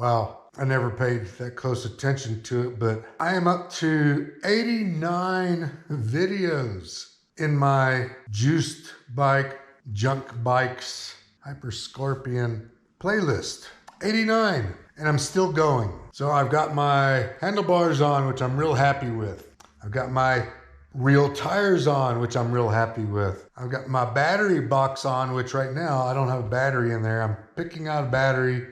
Wow, I never paid that close attention to it, but I am up to 89 videos in my juiced bike, junk bikes, HyperScorpion playlist. 89, and I'm still going. So I've got my handlebars on, which I'm real happy with. I've got my real tires on, which I'm real happy with. I've got my battery box on, which right now I don't have a battery in there. I'm picking out a battery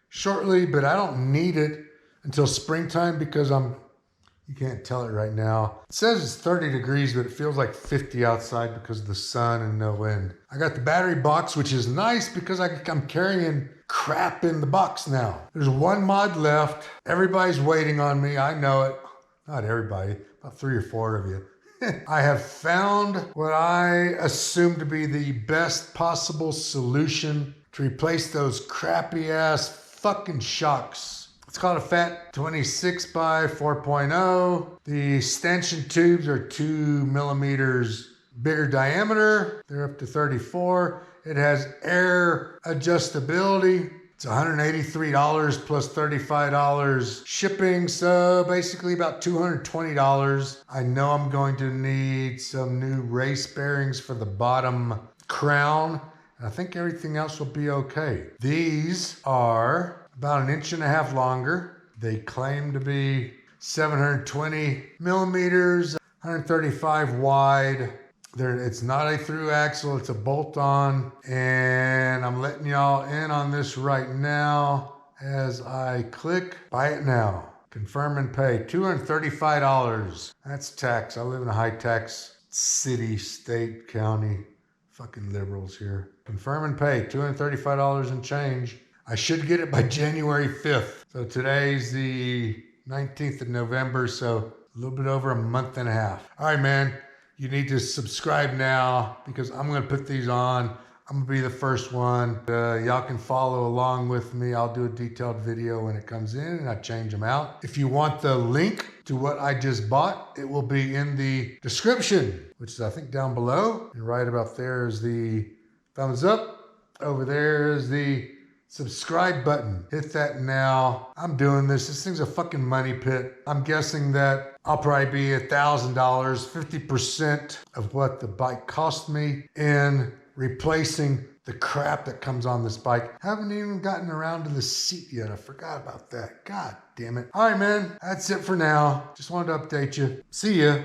shortly, but I don't need it until springtime because you can't tell it right now. It says it's 30 degrees, but it feels like 50 outside because of the sun and no wind. I got the battery box, which is nice because I'm carrying crap in the box now. There's one mod left. Everybody's waiting on me. I know it. Not everybody, about 3 or 4 of you. I have found what I assume to be the best possible solution to replace those crappy ass fucking shocks. It's called a Fat 26 by 4.0. The stanchion tubes are 2 millimeters bigger diameter. They're up to 34. It has air adjustability. It's $183 plus $35 shipping, so basically about $220. I know I'm going to need some new race bearings for the bottom crown. I think everything else will be okay. These are about 1.5 inches longer. They claim to be 720 millimeters, 135 wide. It's not a through axle, it's a bolt-on, and I'm letting y'all in on this right now as I click buy it now. Confirm and pay, $235. That's tax. I live in a high tax city, state, county. Fucking liberals here. Confirm and pay, $235 and change. I should get it by January 5th. So today's the 19th of November, so a little bit over a month and a half. All right, man. You need to subscribe now because I'm going to put these on. I'm going to be the first one. Y'all can follow along with me. I'll do a detailed video when it comes in and I change them out. If you want the link to what I just bought, it will be in the description, which is I think down below. And right about there is the thumbs up. Over there is the subscribe button. Hit that now. I'm doing this. This thing's a fucking money pit. I'm guessing that I'll probably be $1,000, 50% of what the bike cost me in replacing the crap that comes on this bike. Haven't even gotten around to the seat yet. I forgot about that. God damn it. All right, man. That's it for now. Just wanted to update you. See ya.